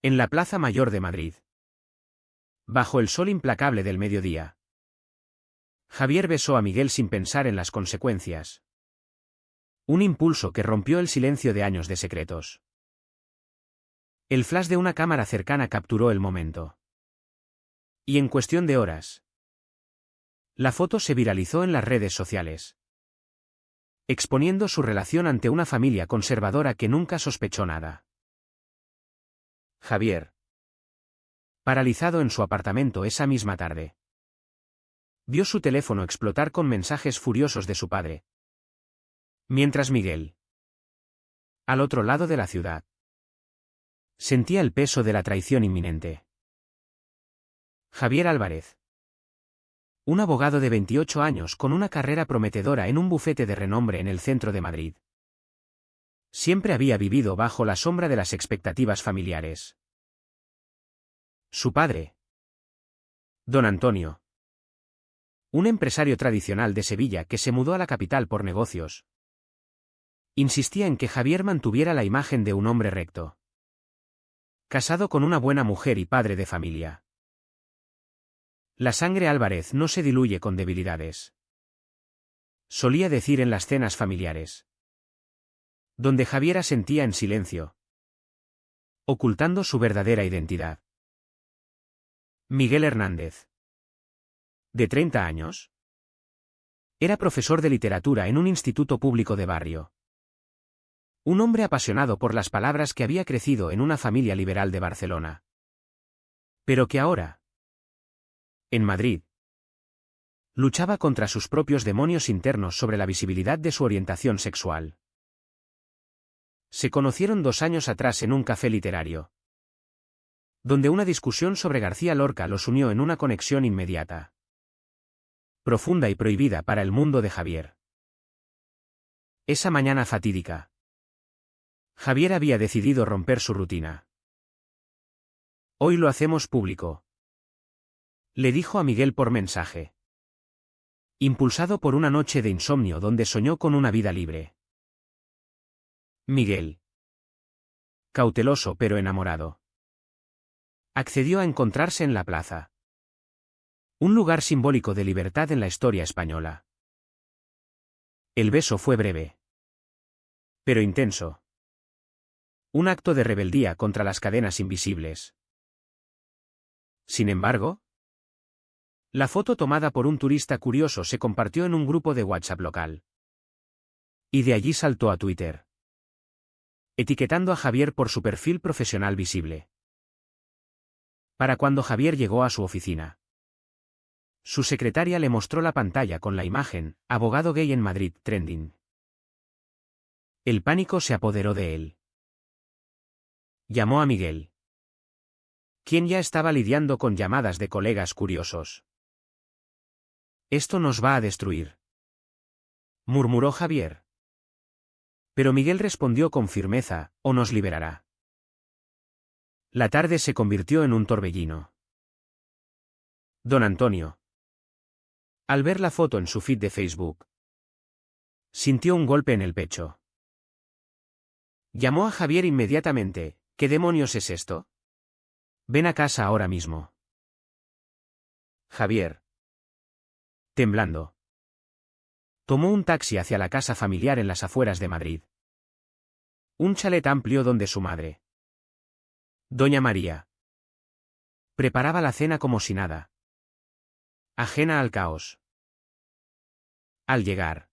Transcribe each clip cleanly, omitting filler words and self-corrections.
En la Plaza Mayor de Madrid. Bajo el sol implacable del mediodía. Javier besó a Miguel sin pensar en las consecuencias. Un impulso que rompió el silencio de años de secretos. El flash de una cámara cercana capturó el momento. Y en cuestión de horas, la foto se viralizó en las redes sociales, exponiendo su relación ante una familia conservadora que nunca sospechó nada. Javier, paralizado en su apartamento esa misma tarde, vio su teléfono explotar con mensajes furiosos de su padre. Mientras Miguel, al otro lado de la ciudad, sentía el peso de la traición inminente. Javier Álvarez, un abogado de 28 años con una carrera prometedora en un bufete de renombre en el centro de Madrid, siempre había vivido bajo la sombra de las expectativas familiares. Su padre, don Antonio, un empresario tradicional de Sevilla que se mudó a la capital por negocios, insistía en que Javier mantuviera la imagen de un hombre recto, casado con una buena mujer y padre de familia. La sangre Álvarez no se diluye con debilidades, solía decir en las cenas familiares, donde Javier asentía en silencio, ocultando su verdadera identidad. Miguel Hernández, de 30 años, era profesor de literatura en un instituto público de barrio. Un hombre apasionado por las palabras que había crecido en una familia liberal de Barcelona. Pero que ahora, en Madrid, luchaba contra sus propios demonios internos sobre la visibilidad de su orientación sexual. Se conocieron 2 años atrás en un café literario, donde una discusión sobre García Lorca los unió en una conexión inmediata, profunda y prohibida para el mundo de Javier. Esa mañana fatídica, Javier había decidido romper su rutina. Hoy lo hacemos público, le dijo a Miguel por mensaje, impulsado por una noche de insomnio donde soñó con una vida libre. Miguel, cauteloso pero enamorado, accedió a encontrarse en la plaza, un lugar simbólico de libertad en la historia española. El beso fue breve, pero intenso. Un acto de rebeldía contra las cadenas invisibles. Sin embargo, la foto tomada por un turista curioso se compartió en un grupo de WhatsApp local. Y de allí saltó a Twitter, etiquetando a Javier por su perfil profesional visible. Para cuando Javier llegó a su oficina, su secretaria le mostró la pantalla con la imagen, abogado gay en Madrid, trending. El pánico se apoderó de él. Llamó a Miguel, quien ya estaba lidiando con llamadas de colegas curiosos. Esto nos va a destruir, murmuró Javier. Pero Miguel respondió con firmeza, o nos liberará. La tarde se convirtió en un torbellino. Don Antonio, al ver la foto en su feed de Facebook, sintió un golpe en el pecho. Llamó a Javier inmediatamente. ¿Qué demonios es esto? Ven a casa ahora mismo. Javier, temblando, tomó un taxi hacia la casa familiar en las afueras de Madrid. Un chalet amplio donde su madre, doña María, preparaba la cena como si nada, ajena al caos. Al llegar,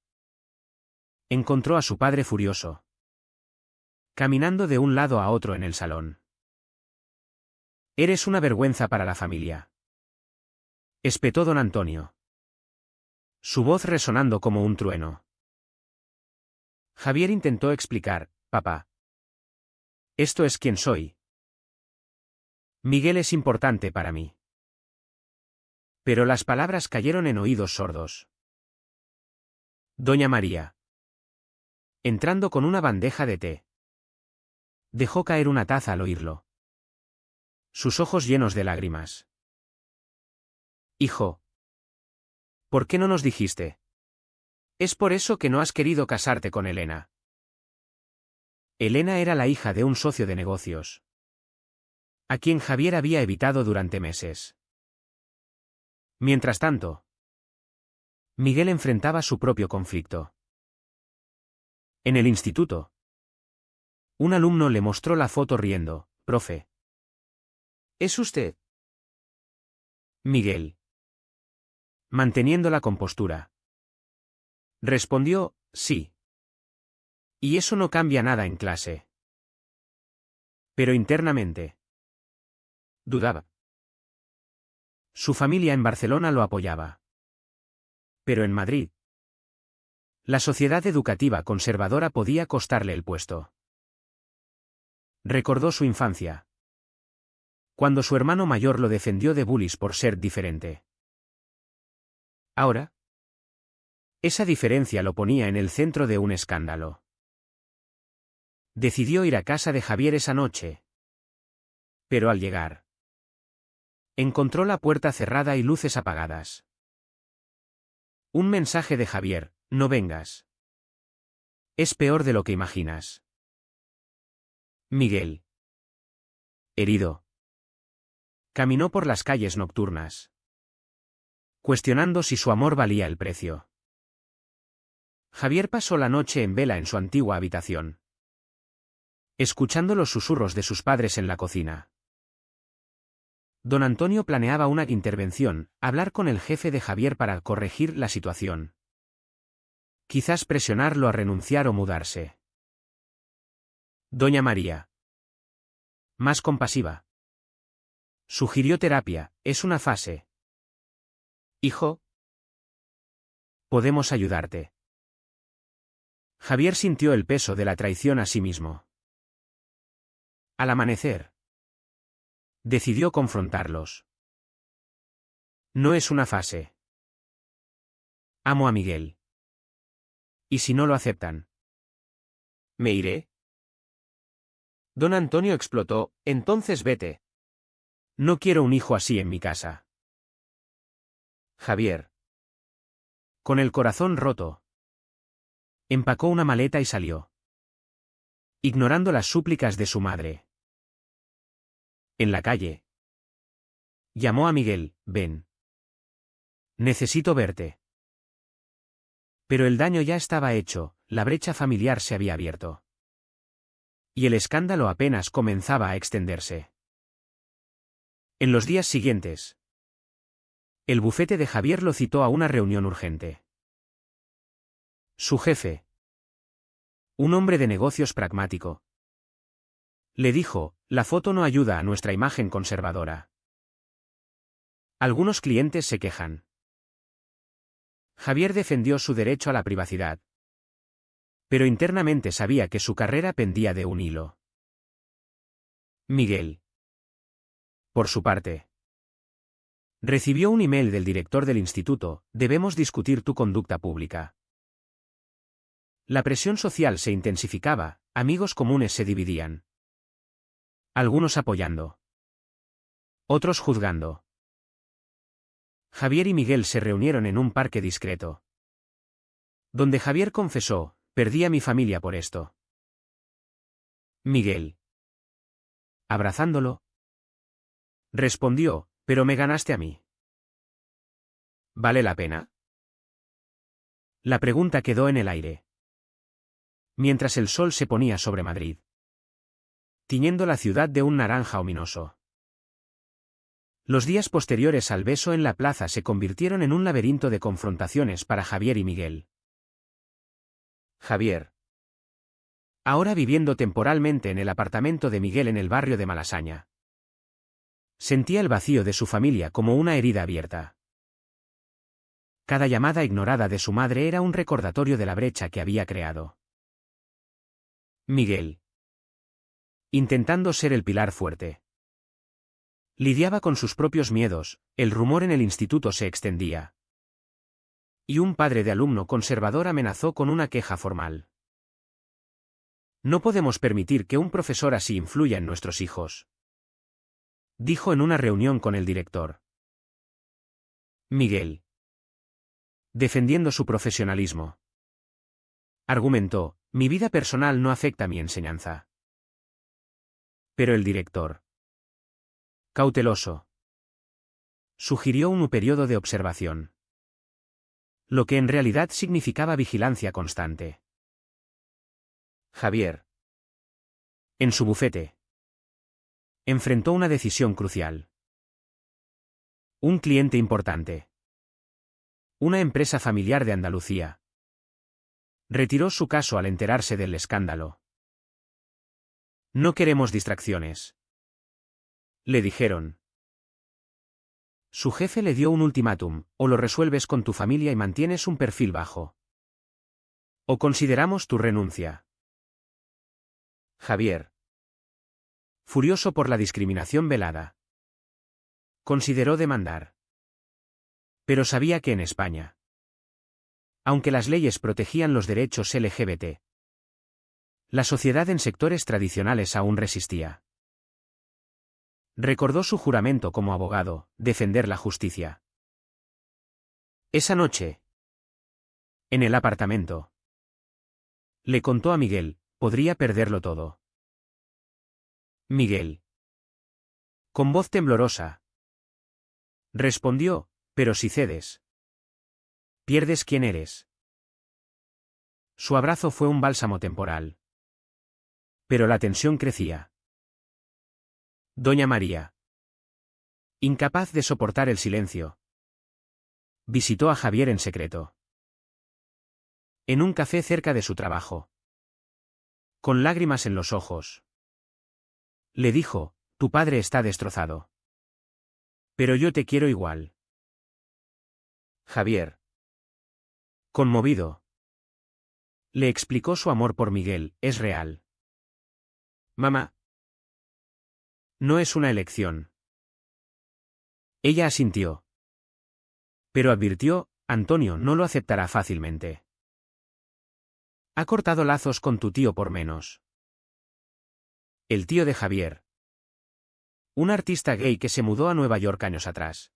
encontró a su padre furioso, caminando de un lado a otro en el salón. Eres una vergüenza para la familia, espetó don Antonio, su voz resonando como un trueno. Javier intentó explicar, papá, esto es quien soy. Miguel es importante para mí. Pero las palabras cayeron en oídos sordos. Doña María, entrando con una bandeja de té, dejó caer una taza al oírlo, sus ojos llenos de lágrimas. Hijo, ¿por qué no nos dijiste? Es por eso que no has querido casarte con Elena. Elena era la hija de un socio de negocios, a quien Javier había evitado durante meses. Mientras tanto, Miguel enfrentaba su propio conflicto. En el instituto, un alumno le mostró la foto riendo. «Profe. ¿Es usted?» Miguel, manteniendo la compostura, respondió: «Sí. Y eso no cambia nada en clase». Pero internamente dudaba. Su familia en Barcelona lo apoyaba. Pero en Madrid, la sociedad educativa conservadora podía costarle el puesto. Recordó su infancia, cuando su hermano mayor lo defendió de bullies por ser diferente. Ahora, esa diferencia lo ponía en el centro de un escándalo. Decidió ir a casa de Javier esa noche. Pero al llegar, encontró la puerta cerrada y luces apagadas. Un mensaje de Javier: «No vengas. Es peor de lo que imaginas». Miguel, herido, caminó por las calles nocturnas, cuestionando si su amor valía el precio. Javier pasó la noche en vela en su antigua habitación, escuchando los susurros de sus padres en la cocina. Don Antonio planeaba una intervención, hablar con el jefe de Javier para corregir la situación. Quizás presionarlo a renunciar o mudarse. Doña María, más compasiva, sugirió terapia: «Es una fase. Hijo, podemos ayudarte». Javier sintió el peso de la traición a sí mismo. Al amanecer, decidió confrontarlos. «No es una fase. Amo a Miguel. ¿Y si no lo aceptan? ¿Me iré?» Don Antonio explotó: «Entonces vete. No quiero un hijo así en mi casa». Javier, con el corazón roto, empacó una maleta y salió, ignorando las súplicas de su madre. En la calle, llamó a Miguel: «Ven. Necesito verte». Pero el daño ya estaba hecho, la brecha familiar se había abierto. Y el escándalo apenas comenzaba a extenderse. En los días siguientes, el bufete de Javier lo citó a una reunión urgente. Su jefe, un hombre de negocios pragmático, le dijo: «La foto no ayuda a nuestra imagen conservadora. Algunos clientes se quejan». Javier defendió su derecho a la privacidad, pero internamente sabía que su carrera pendía de un hilo. Miguel, por su parte, recibió un email del director del instituto: «Debemos discutir tu conducta pública». La presión social se intensificaba, amigos comunes se dividían. Algunos apoyando, otros juzgando. Javier y Miguel se reunieron en un parque discreto, donde Javier confesó: «Perdí a mi familia por esto». Miguel, abrazándolo, respondió: «Pero me ganaste a mí. ¿Vale la pena?». La pregunta quedó en el aire, mientras el sol se ponía sobre Madrid, tiñendo la ciudad de un naranja ominoso. Los días posteriores al beso en la plaza se convirtieron en un laberinto de confrontaciones para Javier y Miguel. Javier, ahora viviendo temporalmente en el apartamento de Miguel en el barrio de Malasaña, sentía el vacío de su familia como una herida abierta. Cada llamada ignorada de su madre era un recordatorio de la brecha que había creado. Miguel, intentando ser el pilar fuerte, lidiaba con sus propios miedos. El rumor en el instituto se extendía, y un padre de alumno conservador amenazó con una queja formal. «No podemos permitir que un profesor así influya en nuestros hijos», dijo en una reunión con el director. Miguel, defendiendo su profesionalismo, argumentó: «Mi vida personal no afecta mi enseñanza». Pero el director, Cauteloso. Sugirió un periodo de observación. Lo que en realidad significaba vigilancia constante. Javier. En su bufete. Enfrentó una decisión crucial. Un cliente importante. Una empresa familiar de Andalucía. Retiró su caso al enterarse del escándalo. No queremos distracciones. Le dijeron. Su jefe le dio un ultimátum: o lo resuelves con tu familia y mantienes un perfil bajo, o consideramos tu renuncia. Javier. Furioso por la discriminación velada. Consideró demandar. Pero sabía que en España, aunque las leyes protegían los derechos LGBT, la sociedad en sectores tradicionales aún resistía. Recordó su juramento como abogado: defender la justicia. Esa noche, en el apartamento, le contó a Miguel: podría perderlo todo. Miguel, con voz temblorosa, respondió: pero si cedes, pierdes quién eres. Su abrazo fue un bálsamo temporal. Pero la tensión crecía. Doña María, incapaz de soportar el silencio, visitó a Javier en secreto. En un café cerca de su trabajo. Con lágrimas en los ojos. Le dijo: tu padre está destrozado. Pero yo te quiero igual. Javier, conmovido, le explicó su amor por Miguel: es real. Mamá. No es una elección. Ella asintió. Pero advirtió: Antonio no lo aceptará fácilmente. Ha cortado lazos con tu tío por menos. El tío de Javier. Un artista gay que se mudó a Nueva York años atrás.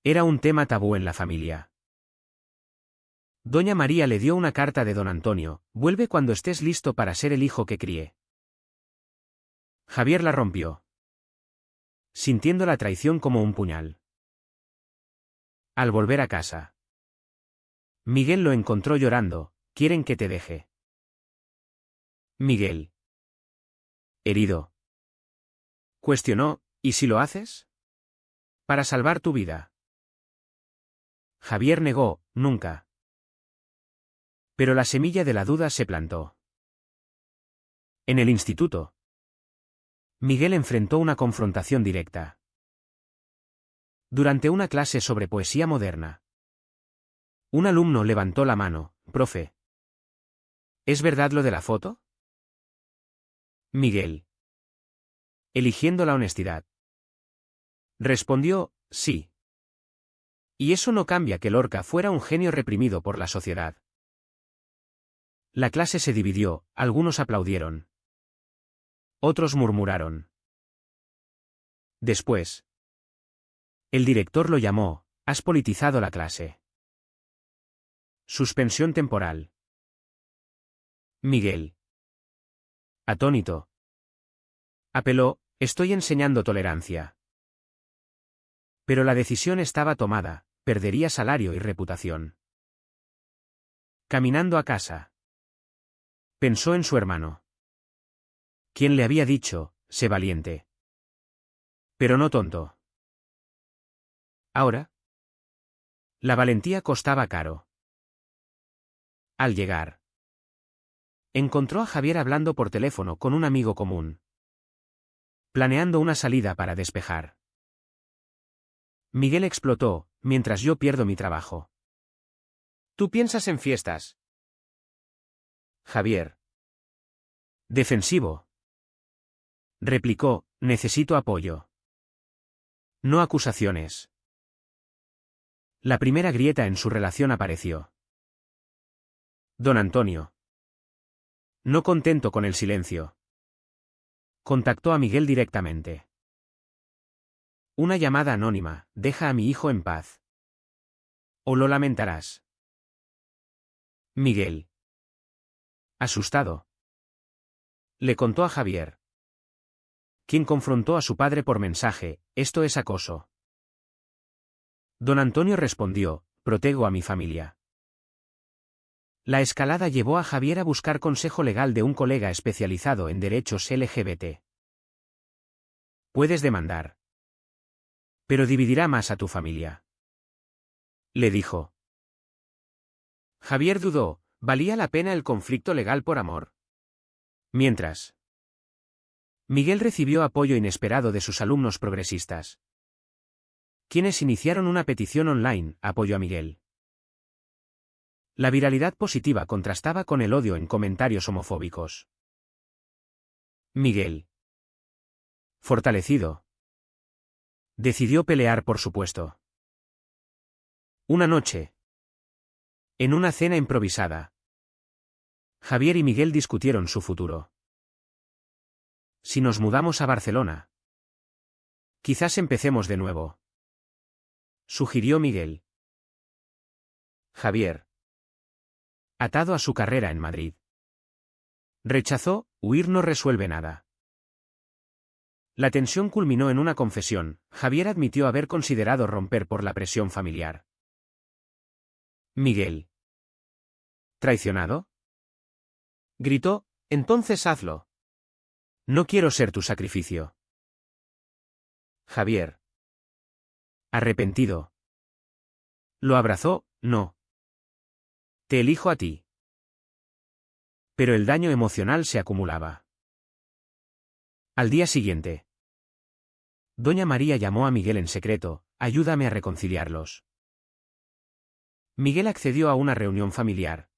Era un tema tabú en la familia. Doña María le dio una carta de don Antonio: vuelve cuando estés listo para ser el hijo que crié. Javier la rompió, sintiendo la traición como un puñal. Al volver a casa, Miguel lo encontró llorando: quieren que te deje. Miguel, herido, cuestionó: ¿y si lo haces? Para salvar tu vida. Javier negó: nunca. Pero la semilla de la duda se plantó. En el instituto, Miguel enfrentó una confrontación directa. Durante una clase sobre poesía moderna, un alumno levantó la mano: profe, ¿es verdad lo de la foto? Miguel, eligiendo la honestidad, respondió: sí. Y eso no cambia que Lorca fuera un genio reprimido por la sociedad. La clase se dividió: algunos aplaudieron, otros murmuraron. Después, el director lo llamó: has politizado la clase. Suspensión temporal. Miguel, atónito, apeló: estoy enseñando tolerancia. Pero la decisión estaba tomada: perdería salario y reputación. Caminando a casa, pensó en su hermano. ¿Quién le había dicho: sé valiente, pero no tonto? Ahora, la valentía costaba caro. Al llegar, encontró a Javier hablando por teléfono con un amigo común, planeando una salida para despejar. Miguel explotó: mientras yo pierdo mi trabajo, ¿tú piensas en fiestas? Javier, defensivo, replicó: necesito apoyo, no acusaciones. La primera grieta en su relación apareció. Don Antonio, no contento con el silencio, contactó a Miguel directamente. Una llamada anónima: deja a mi hijo en paz, o lo lamentarás. Miguel, asustado, le contó a Javier: quien confrontó a su padre por mensaje: «Esto es acoso». Don Antonio respondió: «Protejo a mi familia». La escalada llevó a Javier a buscar consejo legal de un colega especializado en derechos LGBT. «Puedes demandar. Pero dividirá más a tu familia», le dijo. Javier dudó: ¿valía la pena el conflicto legal por amor? Mientras, Miguel recibió apoyo inesperado de sus alumnos progresistas, quienes iniciaron una petición online: «Apoyo a Miguel». La viralidad positiva contrastaba con el odio en comentarios homofóbicos. Miguel, fortalecido, decidió pelear por su puesto. Una noche, en una cena improvisada, Javier y Miguel discutieron su futuro. «Si nos mudamos a Barcelona, quizás empecemos de nuevo», sugirió Miguel. Javier, atado a su carrera en Madrid, rechazó: «Huir no resuelve nada». La tensión culminó en una confesión: Javier admitió haber considerado romper por la presión familiar. Miguel, ¿traicionado?, gritó: «Entonces hazlo. No quiero ser tu sacrificio». Javier, arrepentido, lo abrazó: «No. Te elijo a ti». Pero el daño emocional se acumulaba. Al día siguiente, doña María llamó a Miguel en secreto: «Ayúdame a reconciliarlos». Miguel accedió a una reunión familiar,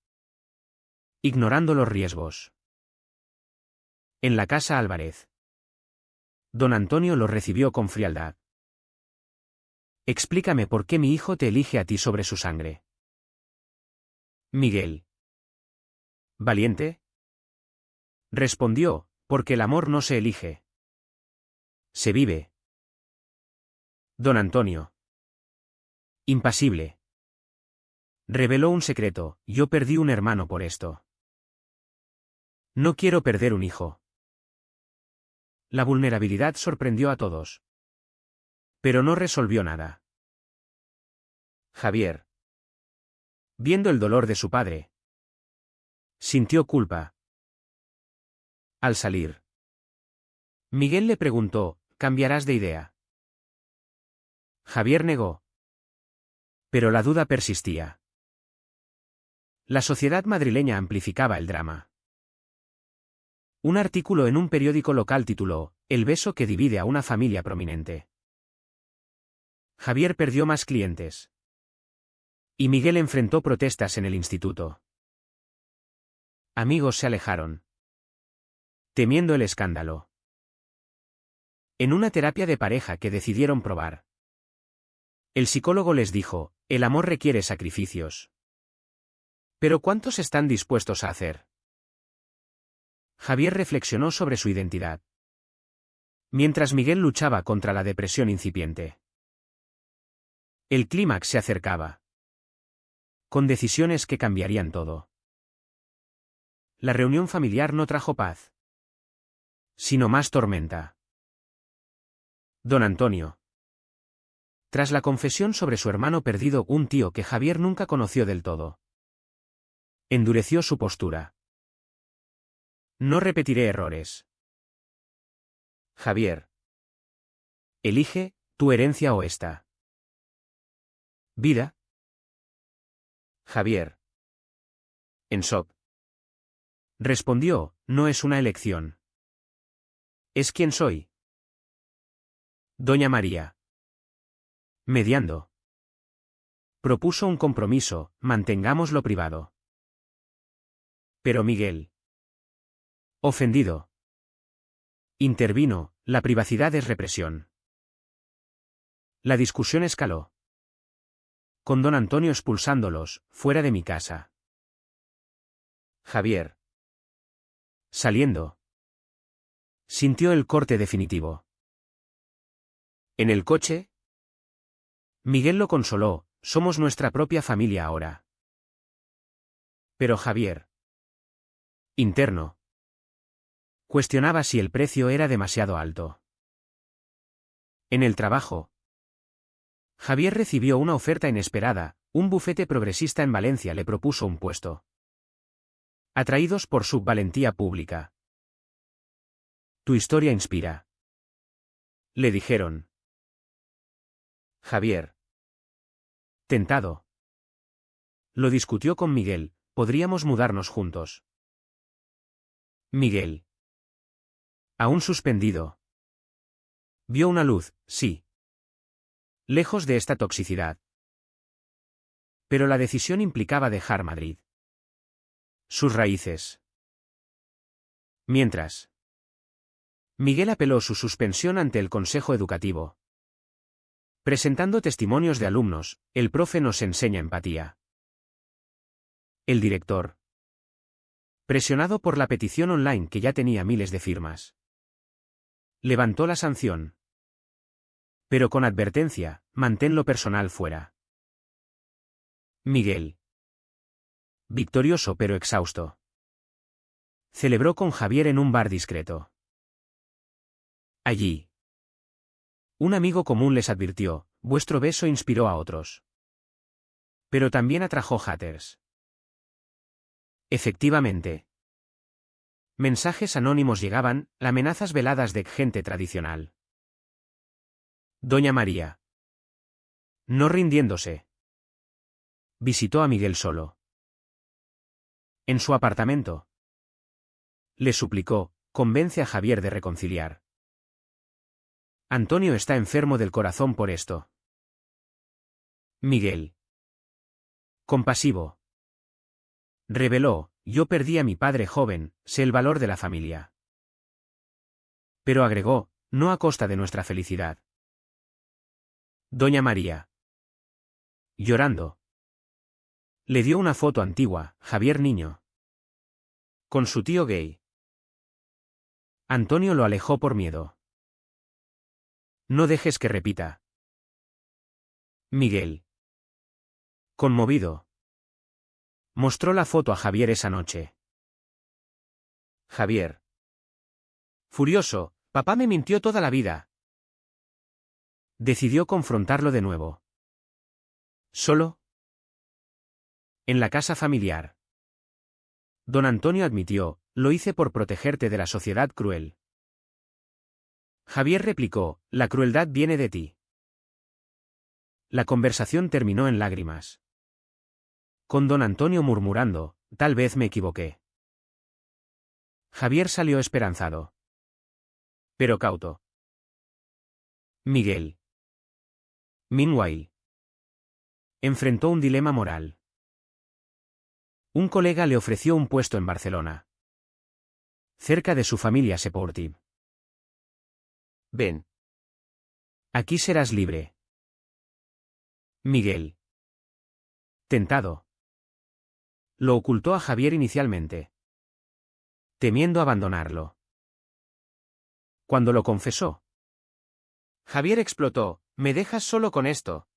ignorando los riesgos. En la casa Álvarez, don Antonio lo recibió con frialdad. «Explícame por qué mi hijo te elige a ti sobre su sangre». Miguel, valiente, respondió: «Porque el amor no se elige, se vive». Don Antonio, impasible, reveló un secreto: «Yo perdí un hermano por esto. No quiero perder un hijo». La vulnerabilidad sorprendió a todos, pero no resolvió nada. Javier, viendo el dolor de su padre, sintió culpa. Al salir, Miguel le preguntó: «¿Cambiarás de idea?». Javier negó, pero la duda persistía. La sociedad madrileña amplificaba el drama. Un artículo en un periódico local tituló: «El beso que divide a una familia prominente». Javier perdió más clientes, y Miguel enfrentó protestas en el instituto. Amigos se alejaron, temiendo el escándalo. En una terapia de pareja que decidieron probar, el psicólogo les dijo: «El amor requiere sacrificios. ¿Pero cuántos están dispuestos a hacer?». Javier reflexionó sobre su identidad, mientras Miguel luchaba contra la depresión incipiente. El clímax se acercaba, con decisiones que cambiarían todo. La reunión familiar no trajo paz, sino más tormenta. Don Antonio, tras la confesión sobre su hermano perdido, un tío que Javier nunca conoció del todo, endureció su postura. «No repetiré errores. Javier, elige, tu herencia o esta vida». Javier, en shock, respondió: «No es una elección. Es quien soy». Doña María, mediando, propuso un compromiso: «Mantengámoslo privado». Pero Miguel, ofendido, intervino: «La privacidad es represión». La discusión escaló, con don Antonio expulsándolos: «Fuera de mi casa». Javier, saliendo, sintió el corte definitivo. En el coche, Miguel lo consoló: «Somos nuestra propia familia ahora». Pero Javier, interno, cuestionaba si el precio era demasiado alto. En el trabajo. Javier recibió una oferta inesperada, un bufete progresista en Valencia le propuso un puesto. Atraídos por su valentía pública. Tu historia inspira. Le dijeron. Javier. Tentado. Lo discutió con Miguel, podríamos mudarnos juntos. Miguel. Aún suspendido. Vio una luz, sí. Lejos de esta toxicidad. Pero la decisión implicaba dejar Madrid. Sus raíces. Mientras. Miguel apeló su suspensión ante el Consejo Educativo. Presentando testimonios de alumnos, el profe nos enseña empatía. El director. Presionado por la petición online que ya tenía miles de firmas. Levantó la sanción. Pero con advertencia, manténlo personal fuera. Miguel. Victorioso pero exhausto. Celebró con Javier en un bar discreto. Allí. Un amigo común les advirtió, vuestro beso inspiró a otros. Pero también atrajo haters. Efectivamente. Mensajes anónimos llegaban, amenazas veladas de gente tradicional. Doña María. No rindiéndose. Visitó a Miguel solo. En su apartamento. Le suplicó, convence a Javier de reconciliar. Antonio está enfermo del corazón por esto. Miguel. Compasivo. Reveló, yo perdí a mi padre joven, sé el valor de la familia. Pero agregó, no a costa de nuestra felicidad. Doña María. Llorando. Le dio una foto antigua, Javier niño. Con su tío gay. Antonio lo alejó por miedo. No dejes que repita. Miguel. Conmovido. Mostró la foto a Javier esa noche. Javier. Furioso, papá me mintió toda la vida. Decidió confrontarlo de nuevo. ¿Solo? En la casa familiar. Don Antonio admitió, lo hice por protegerte de la sociedad cruel. Javier replicó, la crueldad viene de ti. La conversación terminó en lágrimas. Con don Antonio murmurando, tal vez me equivoqué. Javier salió esperanzado. Pero cauto. Miguel. Meanwhile. Enfrentó un dilema moral. Un colega le ofreció un puesto en Barcelona. Cerca de su familia Seportive. Ven. Aquí serás libre. Miguel. Tentado. Lo ocultó a Javier inicialmente. Temiendo abandonarlo. Cuando lo confesó. Javier explotó, ¿me dejas solo con esto?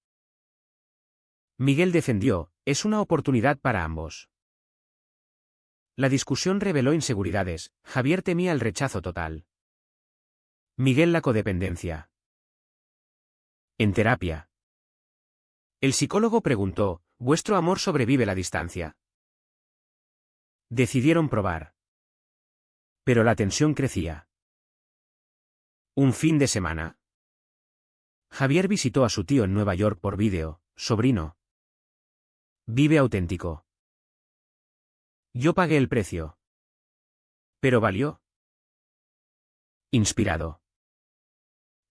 Miguel defendió, es una oportunidad para ambos. La discusión reveló inseguridades, Javier temía el rechazo total. Miguel la codependencia. En terapia. El psicólogo preguntó, ¿vuestro amor sobrevive la distancia? Decidieron probar. Pero la tensión crecía. Un fin de semana. Javier visitó a su tío en Nueva York por vídeo, sobrino. Vive auténtico. Yo pagué el precio. ¿Pero valió? Inspirado.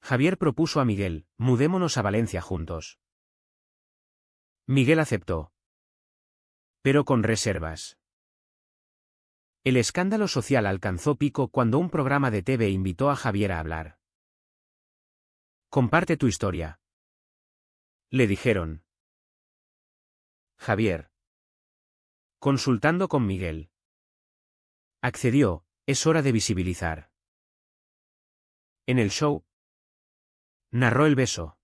Javier propuso a Miguel, mudémonos a Valencia juntos. Miguel aceptó. Pero con reservas. El escándalo social alcanzó pico cuando un programa de TV invitó a Javier a hablar. Comparte tu historia. Le dijeron. Javier. Consultando con Miguel. Accedió, es hora de visibilizar. En el show. Narró el beso.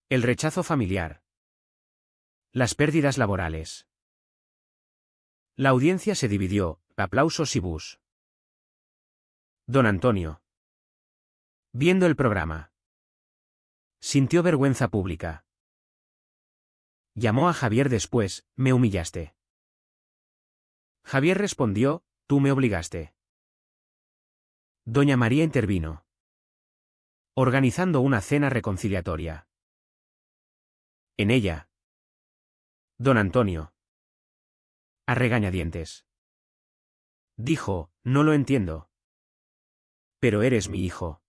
El rechazo familiar. Las pérdidas laborales. La audiencia se dividió, aplausos y bus. Don Antonio. Viendo el programa. Sintió vergüenza pública. Llamó a Javier después, me humillaste. Javier respondió, tú me obligaste. Doña María intervino, organizando una cena reconciliatoria. En ella, don Antonio, a regañadientes, dijo, no lo entiendo. Pero eres mi hijo.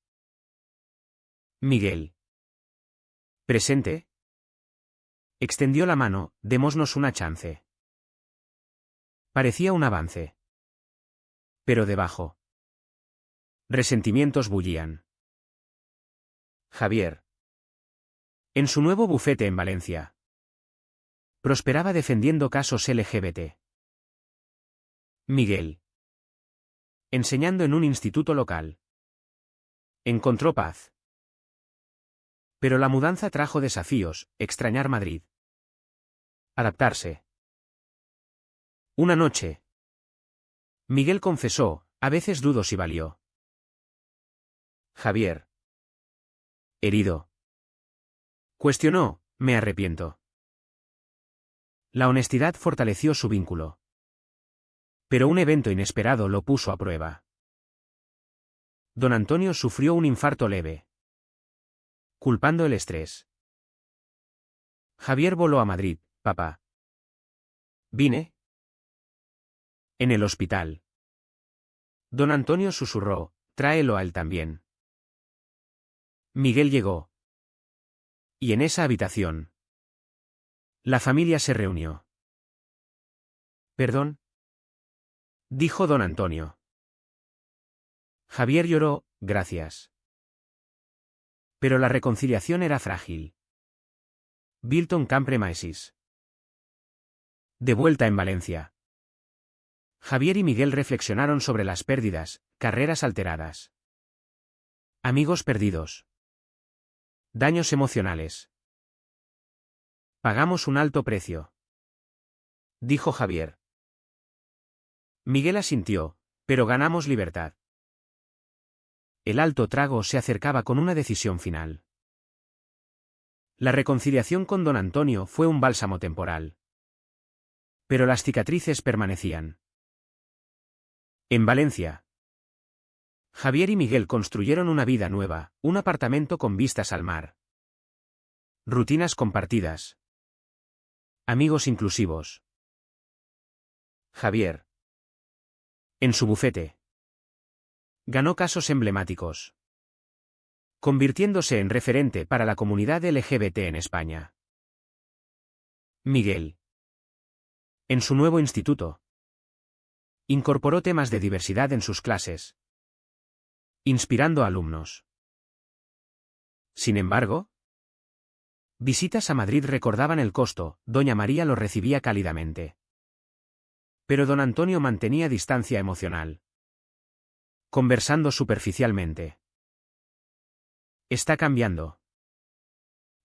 Miguel. ¿Presente? Extendió la mano, démosnos una chance. Parecía un avance. Pero debajo, resentimientos bullían. Javier. En su nuevo bufete en Valencia, prosperaba defendiendo casos LGBT. Miguel. Enseñando en un instituto local. Encontró paz. Pero la mudanza trajo desafíos, extrañar Madrid. Adaptarse. Una noche. Miguel confesó, a veces dudo si valió. Javier. Herido. Cuestionó, me arrepiento. La honestidad fortaleció su vínculo. Pero un evento inesperado lo puso a prueba. Don Antonio sufrió un infarto leve, culpando el estrés. Javier voló a Madrid, papá. ¿Vine? En el hospital. Don Antonio susurró, tráelo a él también. Miguel llegó. Y en esa habitación, la familia se reunió. ¿Perdón? Dijo don Antonio. Javier lloró, gracias. Pero la reconciliación era frágil. Bilton Campre Maesis. De vuelta en Valencia, Javier y Miguel reflexionaron sobre las pérdidas, carreras alteradas, amigos perdidos, daños emocionales. Pagamos un alto precio, dijo Javier. Miguel asintió, pero ganamos libertad. El alto trago se acercaba con una decisión final. La reconciliación con don Antonio fue un bálsamo temporal. Pero las cicatrices permanecían. En Valencia, Javier y Miguel construyeron una vida nueva, un apartamento con vistas al mar. Rutinas compartidas. Amigos inclusivos. Javier. En su bufete. Ganó casos emblemáticos, convirtiéndose en referente para la comunidad LGBT en España. Miguel. En su nuevo instituto, incorporó temas de diversidad en sus clases, inspirando a alumnos. Sin embargo, visitas a Madrid recordaban el costo, doña María lo recibía cálidamente. Pero don Antonio mantenía distancia emocional, conversando superficialmente. Está cambiando.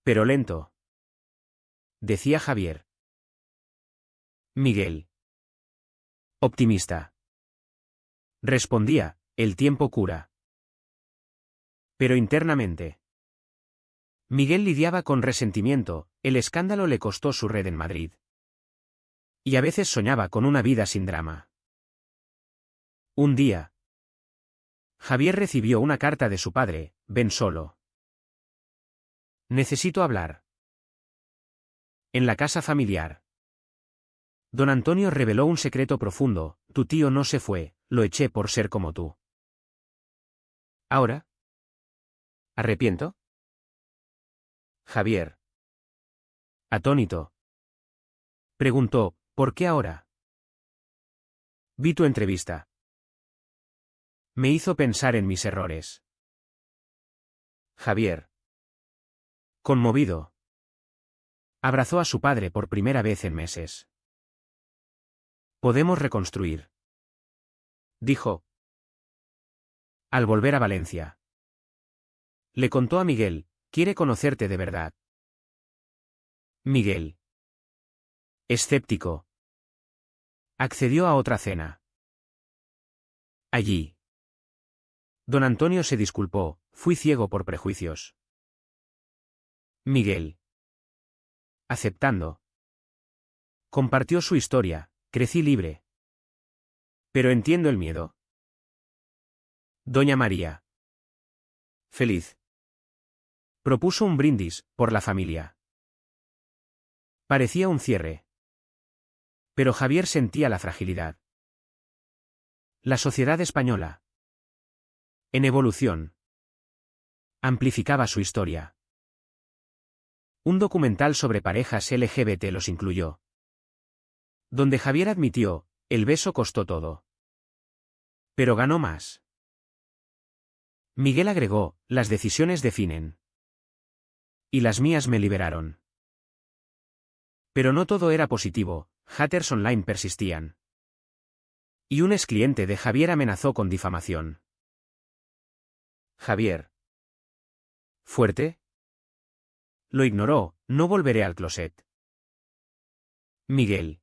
Pero lento, decía Javier. Miguel. Optimista. Respondía, el tiempo cura. Pero internamente, Miguel lidiaba con resentimiento, el escándalo le costó su red en Madrid. Y a veces soñaba con una vida sin drama. Un día, Javier recibió una carta de su padre, ven solo. Necesito hablar. En la casa familiar, don Antonio reveló un secreto profundo, tu tío no se fue, lo eché por ser como tú. ¿Ahora? ¿Arrepiento? Javier. Atónito. Preguntó, ¿por qué ahora? Vi tu entrevista. Me hizo pensar en mis errores. Javier. Conmovido, abrazó a su padre por primera vez en meses. Podemos reconstruir, dijo. Al volver a Valencia, le contó a Miguel, quiere conocerte de verdad. Miguel, escéptico, accedió a otra cena. Allí, don Antonio se disculpó, fui ciego por prejuicios. Miguel. Aceptando. Compartió su historia, crecí libre. Pero entiendo el miedo. Doña María. Feliz. Propuso un brindis, por la familia. Parecía un cierre. Pero Javier sentía la fragilidad. La sociedad española. En evolución. Amplificaba su historia. Un documental sobre parejas LGBT los incluyó. Donde Javier admitió, el beso costó todo. Pero ganó más. Miguel agregó, las decisiones definen. Y las mías me liberaron. Pero no todo era positivo, haters online persistían. Y un excliente de Javier amenazó con difamación. Javier. ¿Fuerte? Lo ignoró, no volveré al closet. Miguel.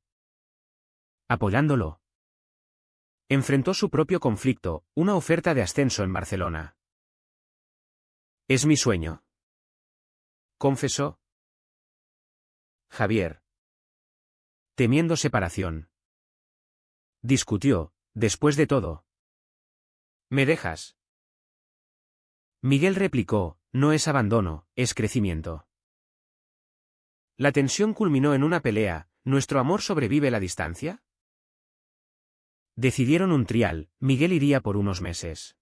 Apoyándolo. Enfrentó su propio conflicto, una oferta de ascenso en Barcelona. Es mi sueño. Confesó. Javier. Temiendo separación. Discutió, después de todo. ¿Me dejas? Miguel replicó, no es abandono, es crecimiento. La tensión culminó en una pelea, ¿nuestro amor sobrevive la distancia? Decidieron un trial, Miguel iría por unos meses.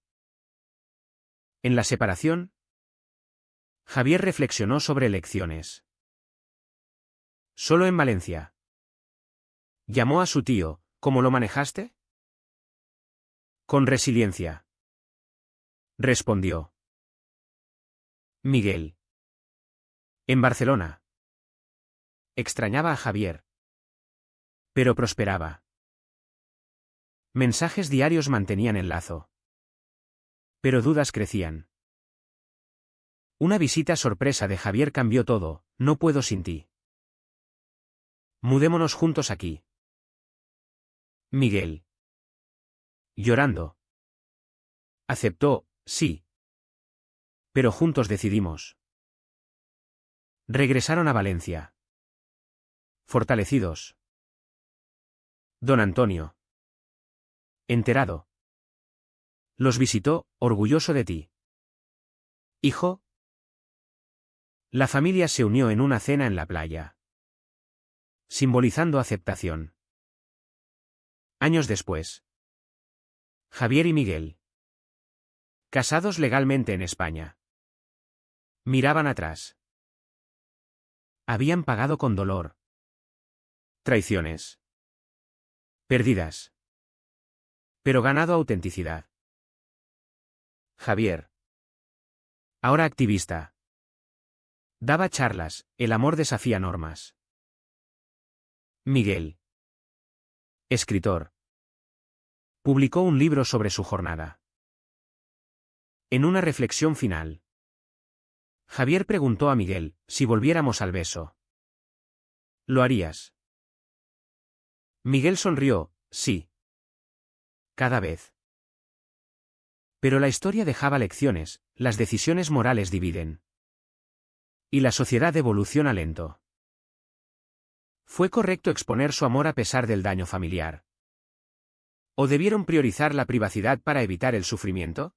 En la separación, Javier reflexionó sobre elecciones. Solo en Valencia. Llamó a su tío, ¿cómo lo manejaste? Con resiliencia. Respondió. Miguel. En Barcelona. Extrañaba a Javier. Pero prosperaba. Mensajes diarios mantenían el lazo. Pero dudas crecían. Una visita sorpresa de Javier cambió todo, no puedo sin ti. Mudémonos juntos aquí. Miguel. Llorando. Aceptó, sí. Pero juntos decidimos. Regresaron a Valencia. Fortalecidos. Don Antonio. Enterado. Los visitó, orgulloso de ti. Hijo. La familia se unió en una cena en la playa. Simbolizando aceptación. Años después. Javier y Miguel. Casados legalmente en España. Miraban atrás. Habían pagado con dolor. Traiciones. Perdidas. Pero ganado autenticidad. Javier. Ahora activista. Daba charlas, el amor desafía normas. Miguel. Escritor. Publicó un libro sobre su jornada. En una reflexión final. Javier preguntó a Miguel, si volviéramos al beso. ¿Lo harías? Miguel sonrió, sí. Cada vez. Pero la historia dejaba lecciones, las decisiones morales dividen. Y la sociedad evoluciona lento. ¿Fue correcto exponer su amor a pesar del daño familiar? ¿O debieron priorizar la privacidad para evitar el sufrimiento?